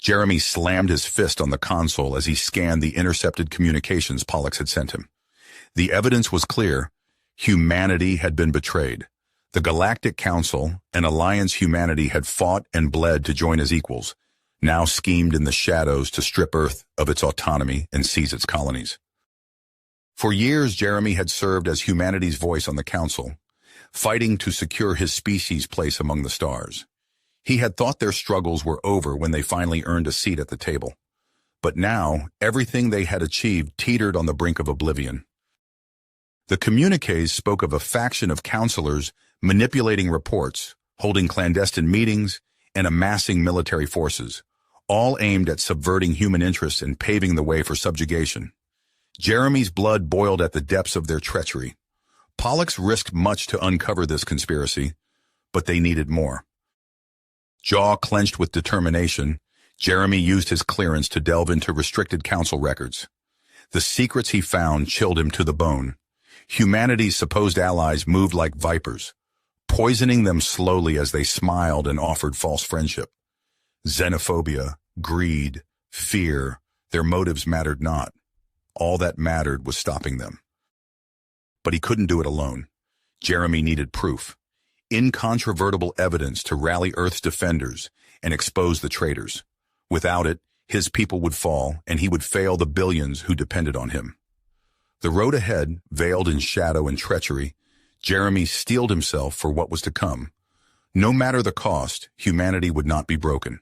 Jeremy slammed his fist on the console as he scanned the intercepted communications Pollux had sent him. The evidence was clear. Humanity had been betrayed. The Galactic Council, an alliance humanity had fought and bled to join as equals, now schemed in the shadows to strip Earth of its autonomy and seize its colonies. For years, Jeremy had served as humanity's voice on the Council, fighting to secure his species' place among the stars. He had thought their struggles were over when they finally earned a seat at the table. But now, everything they had achieved teetered on the brink of oblivion. The communiques spoke of a faction of counselors manipulating reports, holding clandestine meetings, and amassing military forces, all aimed at subverting human interests and paving the way for subjugation. Jeremy's blood boiled at the depths of their treachery. Pollux risked much to uncover this conspiracy, but they needed more. Jaw clenched with determination, Jeremy used his clearance to delve into restricted council records. The secrets he found chilled him to the bone. Humanity's supposed allies moved like vipers, poisoning them slowly as they smiled and offered false friendship. Xenophobia, greed, fear, their motives mattered not. All that mattered was stopping them. But he couldn't do it alone. Jeremy needed proof. Incontrovertible evidence to rally Earth's defenders and expose the traitors. Without it, his people would fall, and he would fail the billions who depended on him. The road ahead, veiled in shadow and treachery, Jeremy steeled himself for what was to come. No matter the cost, humanity would not be broken.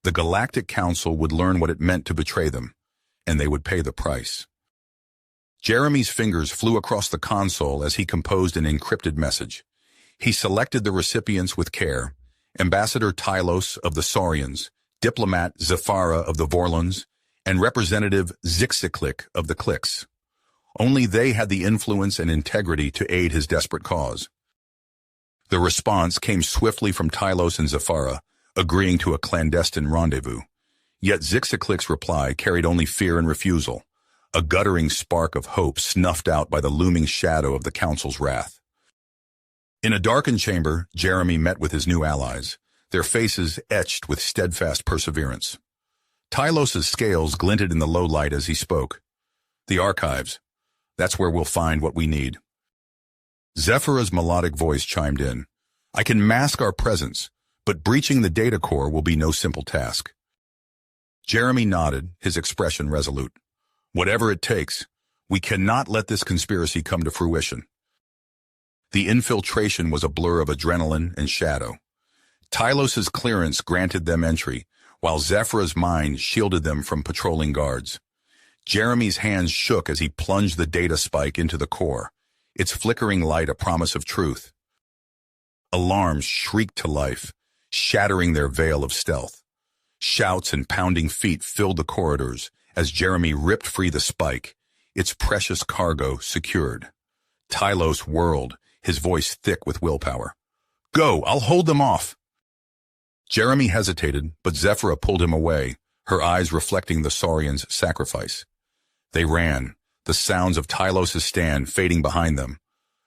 The Galactic Council would learn what it meant to betray them, and they would pay the price. Jeremy's fingers flew across the console as he composed an encrypted message. He selected the recipients with care: Ambassador Tylos of the Saurians, Diplomat Zafara of the Vorlons, and Representative Zixiclick of the Clicks. Only they had the influence and integrity to aid his desperate cause. The response came swiftly from Tylos and Zafara, agreeing to a clandestine rendezvous. Yet Zixiclick's reply carried only fear and refusal, a guttering spark of hope snuffed out by the looming shadow of the Council's wrath. In a darkened chamber, Jeremy met with his new allies, their faces etched with steadfast perseverance. Tylos's scales glinted in the low light as he spoke. The archives. That's where we'll find what we need. Zephyr's melodic voice chimed in. I can mask our presence, but breaching the data core will be no simple task. Jeremy nodded, his expression resolute. Whatever it takes, we cannot let this conspiracy come to fruition. The infiltration was a blur of adrenaline and shadow. Tylos's clearance granted them entry, while Zephyr's mind shielded them from patrolling guards. Jeremy's hands shook as he plunged the data spike into the core, its flickering light a promise of truth. Alarms shrieked to life, shattering their veil of stealth. Shouts and pounding feet filled the corridors as Jeremy ripped free the spike, its precious cargo secured. Tylos whirled, his voice thick with willpower. Go, I'll hold them off. Jeremy hesitated, but Zephyrah pulled him away, her eyes reflecting the Saurians' sacrifice. They ran, the sounds of Tylos's stand fading behind them,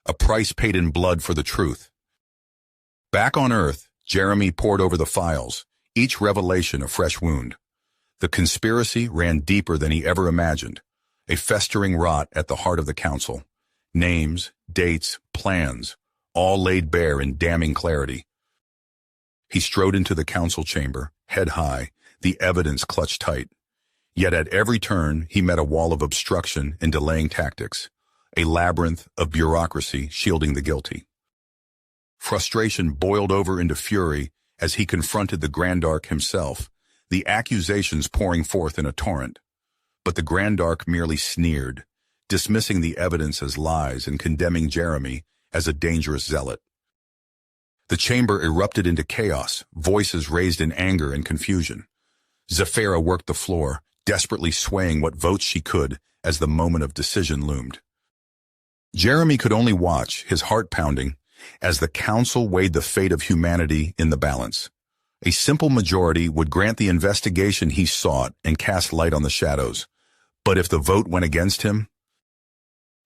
a price paid in blood for the truth. Back on Earth, Jeremy pored over the files, each revelation a fresh wound. The conspiracy ran deeper than he ever imagined, a festering rot at the heart of the Council. Names, dates, plans, all laid bare in damning clarity. He strode into the council chamber, head high, the evidence clutched tight. Yet at every turn, he met a wall of obstruction and delaying tactics, a labyrinth of bureaucracy shielding the guilty. Frustration boiled over into fury as he confronted the Grandarch himself, the accusations pouring forth in a torrent. But the Grandarch merely sneered, dismissing the evidence as lies and condemning Jeremy as a dangerous zealot. The chamber erupted into chaos, voices raised in anger and confusion. Zafira worked the floor, desperately swaying what votes she could as the moment of decision loomed. Jeremy could only watch, his heart pounding, as the council weighed the fate of humanity in the balance. A simple majority would grant the investigation he sought and cast light on the shadows. But if the vote went against him?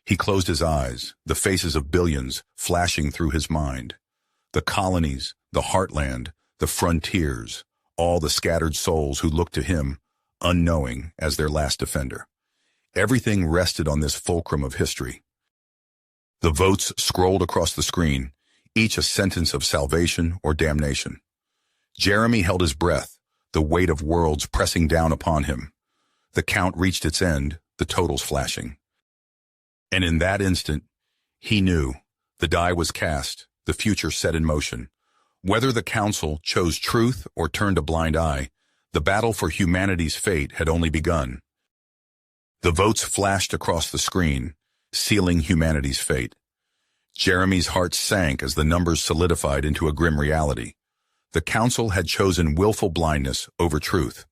He closed his eyes, the faces of billions flashing through his mind. The colonies, the heartland, the frontiers, all the scattered souls who looked to him, unknowing, as their last defender. Everything rested on this fulcrum of history. The votes scrolled across the screen, each a sentence of salvation or damnation. Jeremy held his breath, the weight of worlds pressing down upon him. The count reached its end, the totals flashing. And in that instant, he knew the die was cast, the future set in motion. Whether the council chose truth or turned a blind eye, the battle for humanity's fate had only begun. The votes flashed across the screen, sealing humanity's fate. Jeremy's heart sank as the numbers solidified into a grim reality. The council had chosen willful blindness over truth.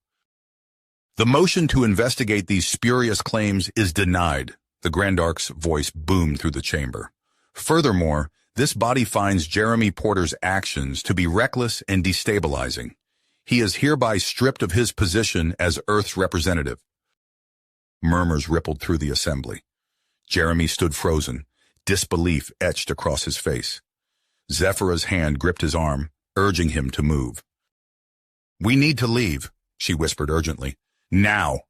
The motion to investigate these spurious claims is denied, the Grandarch's voice boomed through the chamber. Furthermore, this body finds Jeremy Porter's actions to be reckless and destabilizing. He is hereby stripped of his position as Earth's representative. Murmurs rippled through the assembly. Jeremy stood frozen, disbelief etched across his face. Zephyra's hand gripped his arm, urging him to move. "We need to leave," she whispered urgently. "Now!"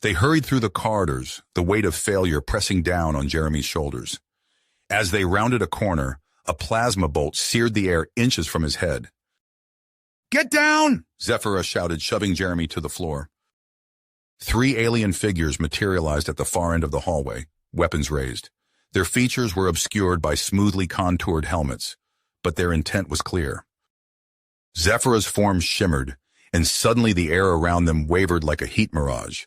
They hurried through the corridors, the weight of failure pressing down on Jeremy's shoulders. As they rounded a corner, a plasma bolt seared the air inches from his head. "Get down!" Zephyra shouted, shoving Jeremy to the floor. 3 alien figures materialized at the far end of the hallway, weapons raised. Their features were obscured by smoothly contoured helmets, but their intent was clear. Zephyra's form shimmered, and suddenly the air around them wavered like a heat mirage.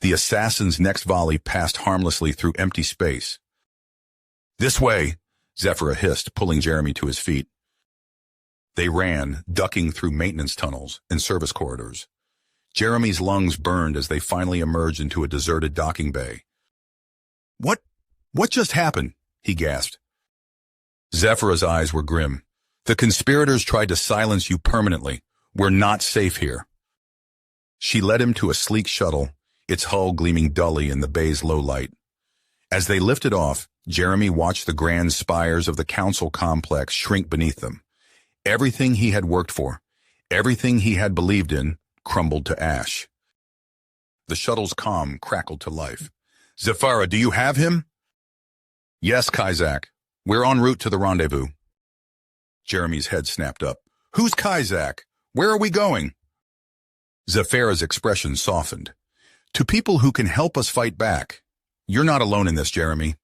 The assassin's next volley passed harmlessly through empty space. "This way," Zephyra hissed, pulling Jeremy to his feet. They ran, ducking through maintenance tunnels and service corridors. Jeremy's lungs burned as they finally emerged into a deserted docking bay. What just happened?" he gasped. Zephyra's eyes were grim. "The conspirators tried to silence you permanently. We're not safe here." She led him to a sleek shuttle, its hull gleaming dully in the bay's low light. As they lifted off, Jeremy watched the grand spires of the council complex shrink beneath them. Everything he had worked for, everything he had believed in, crumbled to ash. The shuttle's comm crackled to life. "Zephyra, do you have him?" "Yes, Kizak. We're en route to the rendezvous." Jeremy's head snapped up. "Who's Kizak? Where are we going?" Zephyra's expression softened. "To people who can help us fight back. You're not alone in this, Jeremy."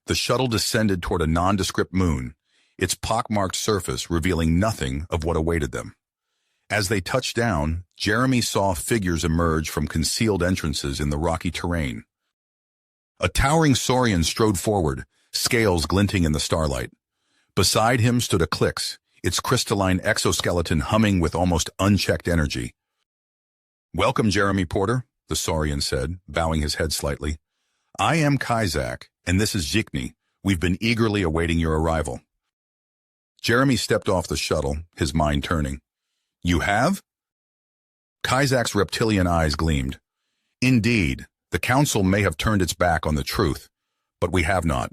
The shuttle descended toward a nondescript moon, its pockmarked surface revealing nothing of what awaited them. As they touched down, Jeremy saw figures emerge from concealed entrances in the rocky terrain. A towering Saurian strode forward, scales glinting in the starlight. Beside him stood a Clix, its crystalline exoskeleton humming with almost unchecked energy. "Welcome, Jeremy Porter," the Saurian said, bowing his head slightly. "I am Kizak, and this is Jikni. We've been eagerly awaiting your arrival." Jeremy stepped off the shuttle, his mind turning. "You have?" Kizak's reptilian eyes gleamed. "Indeed, the council may have turned its back on the truth, but we have not.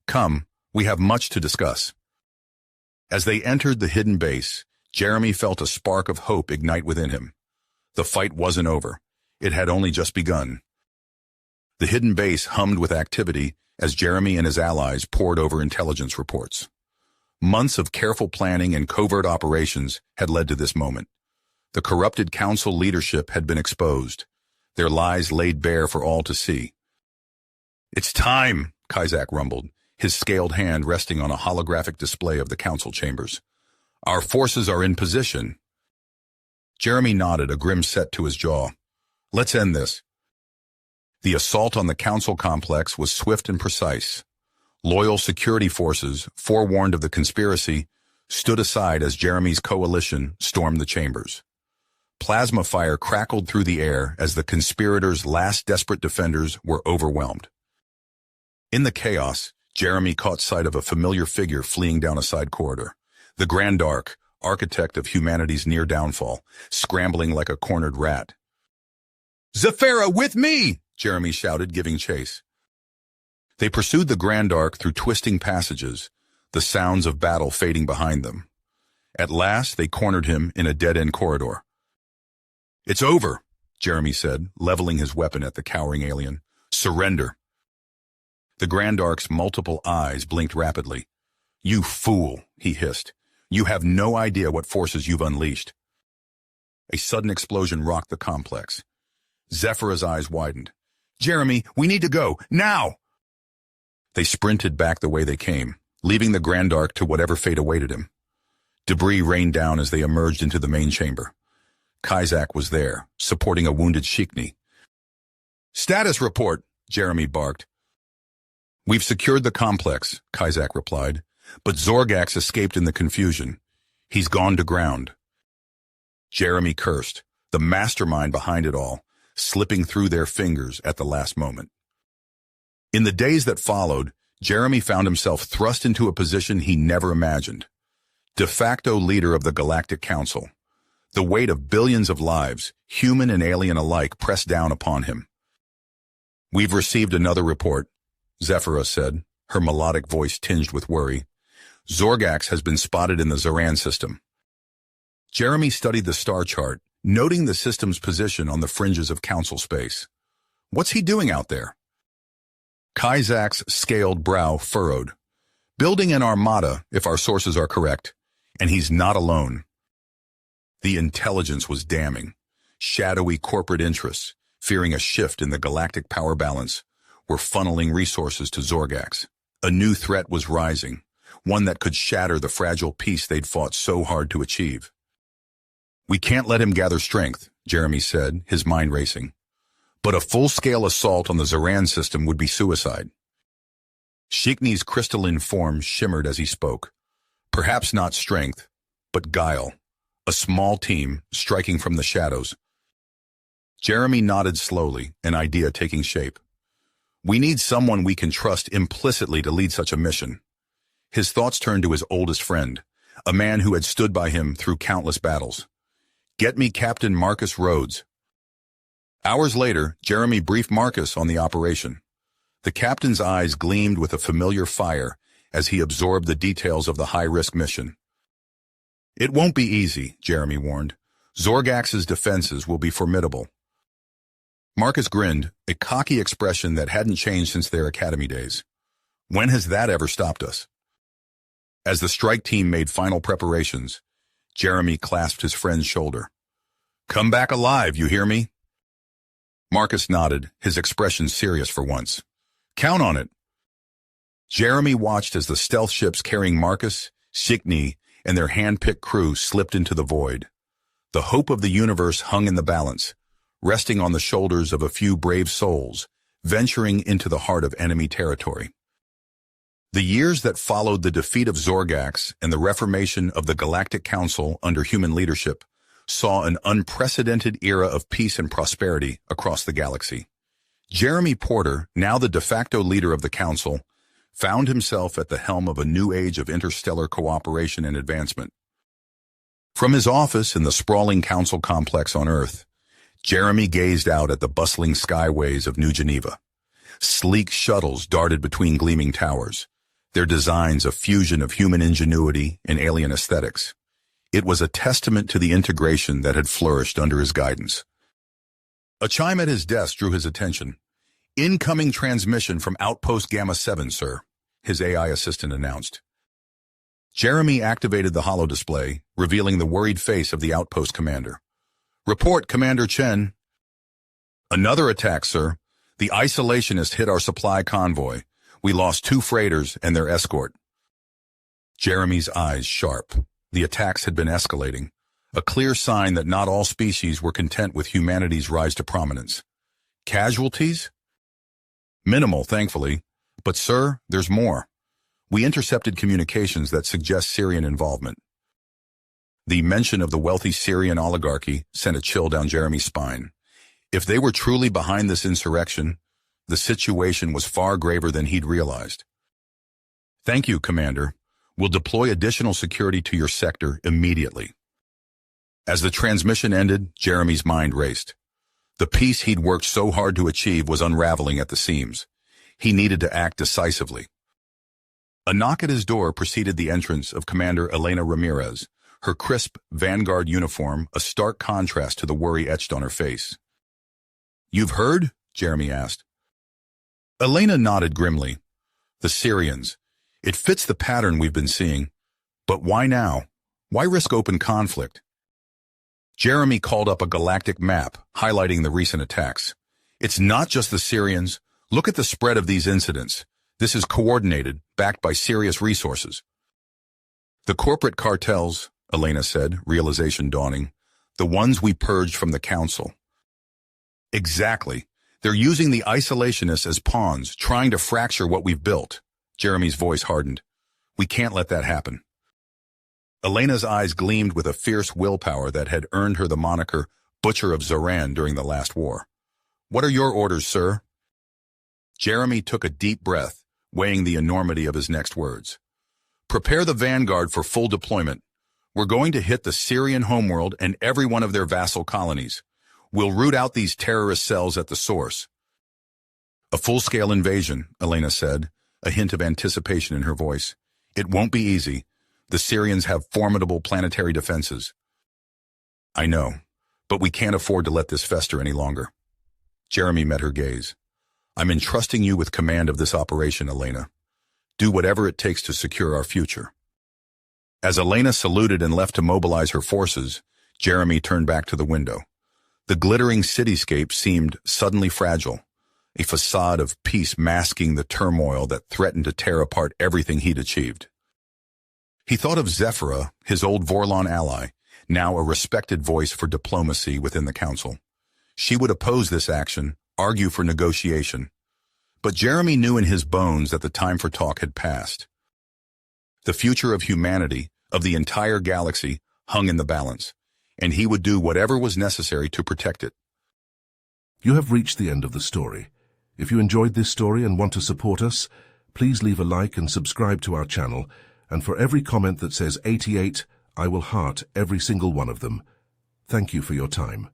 Come, we have much to discuss." As they entered the hidden base, Jeremy felt a spark of hope ignite within him. The fight wasn't over. It had only just begun. The hidden base hummed with activity as Jeremy and his allies pored over intelligence reports. Months of careful planning and covert operations had led to this moment. The corrupted council leadership had been exposed, their lies laid bare for all to see. "It's time," Kizak rumbled, his scaled hand resting on a holographic display of the council chambers. "Our forces are in position." Jeremy nodded, a grim set to his jaw. "Let's end this." The assault on the council complex was swift and precise. Loyal security forces, forewarned of the conspiracy, stood aside as Jeremy's coalition stormed the chambers. Plasma fire crackled through the air as the conspirators' last desperate defenders were overwhelmed. In the chaos, Jeremy caught sight of a familiar figure fleeing down a side corridor. The Grandarch, architect of humanity's near downfall, scrambling like a cornered rat. "Zephyra, with me!" Jeremy shouted, giving chase. They pursued the Grandarch through twisting passages, the sounds of battle fading behind them. At last, they cornered him in a dead-end corridor. "It's over," Jeremy said, leveling his weapon at the cowering alien. "Surrender." The Grand Ark's multiple eyes blinked rapidly. "You fool," he hissed. "You have no idea what forces you've unleashed." A sudden explosion rocked the complex. Zephyra's eyes widened. "Jeremy, we need to go, now!" They sprinted back the way they came, leaving the Grand Ark to whatever fate awaited him. Debris rained down as they emerged into the main chamber. Kizak was there, supporting a wounded Shikni. "Status report," Jeremy barked. "We've secured the complex," Kizak replied, "but Zorgax escaped in the confusion. He's gone to ground." Jeremy cursed, the mastermind behind it all, slipping through their fingers at the last moment. In the days that followed, Jeremy found himself thrust into a position he never imagined. De facto leader of the Galactic Council. The weight of billions of lives, human and alien alike, pressed down upon him. "We've received another report," Zephyra said, her melodic voice tinged with worry. "Zorgax has been spotted in the Zoran system." Jeremy studied the star chart, noting the system's position on the fringes of Council space. "What's he doing out there?" Kizak's scaled brow furrowed. "Building an armada, if our sources are correct, and he's not alone." The intelligence was damning. Shadowy corporate interests, fearing a shift in the galactic power balance, were funneling resources to Zorgax. A new threat was rising, one that could shatter the fragile peace they'd fought so hard to achieve. "We can't let him gather strength," Jeremy said, his mind racing. "But a full-scale assault on the Zoran system would be suicide." Shikni's crystalline form shimmered as he spoke. Perhaps not strength, but guile. A small team, striking from the shadows. Jeremy nodded slowly, an idea taking shape. "We need someone we can trust implicitly to lead such a mission." His thoughts turned to his oldest friend, a man who had stood by him through countless battles. "Get me Captain Marcus Rhodes." Hours later, Jeremy briefed Marcus on the operation. The captain's eyes gleamed with a familiar fire as he absorbed the details of the high-risk mission. "It won't be easy," Jeremy warned. "Zorgax's defenses will be formidable." Marcus grinned, a cocky expression that hadn't changed since their academy days. "When has that ever stopped us?" As the strike team made final preparations, Jeremy clasped his friend's shoulder. "Come back alive, you hear me?" Marcus nodded, his expression serious for once. "Count on it." Jeremy watched as the stealth ships carrying Marcus, Shikni, and their hand-picked crew slipped into the void. The hope of the universe hung in the balance, resting on the shoulders of a few brave souls, venturing into the heart of enemy territory. The years that followed the defeat of Zorgax and the reformation of the Galactic Council under human leadership saw an unprecedented era of peace and prosperity across the galaxy. Jeremy Porter, now the de facto leader of the Council, found himself at the helm of a new age of interstellar cooperation and advancement. From his office in the sprawling Council complex on Earth, Jeremy gazed out at the bustling skyways of New Geneva. Sleek shuttles darted between gleaming towers, their designs a fusion of human ingenuity and alien aesthetics. It was a testament to the integration that had flourished under his guidance. A chime at his desk drew his attention. "Incoming transmission from Outpost Gamma 7, sir," his AI assistant announced. Jeremy activated the holodisplay, revealing the worried face of the outpost commander. "Report, Commander Chen." "Another attack, sir. The isolationist hit our supply convoy. We lost 2 freighters and their escort." Jeremy's eyes sharp. The attacks had been escalating, a clear sign that not all species were content with humanity's rise to prominence. "Casualties?" "Minimal, thankfully. But, sir, there's more. We intercepted communications that suggest Syrian involvement." The mention of the wealthy Syrian oligarchy sent a chill down Jeremy's spine. If they were truly behind this insurrection, the situation was far graver than he'd realized. "Thank you, Commander. We'll deploy additional security to your sector immediately." As the transmission ended, Jeremy's mind raced. The peace he'd worked so hard to achieve was unraveling at the seams. He needed to act decisively. A knock at his door preceded the entrance of Commander Elena Ramirez, her crisp Vanguard uniform a stark contrast to the worry etched on her face. "You've heard?" Jeremy asked. Elena nodded grimly. "The Syrians. It fits the pattern we've been seeing. But why now? Why risk open conflict?" Jeremy called up a galactic map, highlighting the recent attacks. "It's not just the Syrians. Look at the spread of these incidents. This is coordinated, backed by serious resources." "The corporate cartels," Elena said, realization dawning. "The ones we purged from the council." "Exactly. They're using the isolationists as pawns, trying to fracture what we've built." Jeremy's voice hardened. "We can't let that happen." Elena's eyes gleamed with a fierce willpower that had earned her the moniker Butcher of Zoran during the last war. "What are your orders, sir?" Jeremy took a deep breath, weighing the enormity of his next words. "Prepare the Vanguard for full deployment. We're going to hit the Syrian homeworld and every one of their vassal colonies. We'll root out these terrorist cells at the source." "A full-scale invasion," Elena said, a hint of anticipation in her voice. "It won't be easy. The Syrians have formidable planetary defenses." "I know, but we can't afford to let this fester any longer." Jeremy met her gaze. "I'm entrusting you with command of this operation, Elena. Do whatever it takes to secure our future." As Elena saluted and left to mobilize her forces, Jeremy turned back to the window. The glittering cityscape seemed suddenly fragile, a facade of peace masking the turmoil that threatened to tear apart everything he'd achieved. He thought of Zephyra, his old Vorlon ally, now a respected voice for diplomacy within the council. She would oppose this action, argue for negotiation. But Jeremy knew in his bones that the time for talk had passed. The future of humanity, of the entire galaxy, hung in the balance, and he would do whatever was necessary to protect it. You have reached the end of the story. If you enjoyed this story and want to support us, please leave a like and subscribe to our channel, and for every comment that says 88, I will heart every single one of them. Thank you for your time.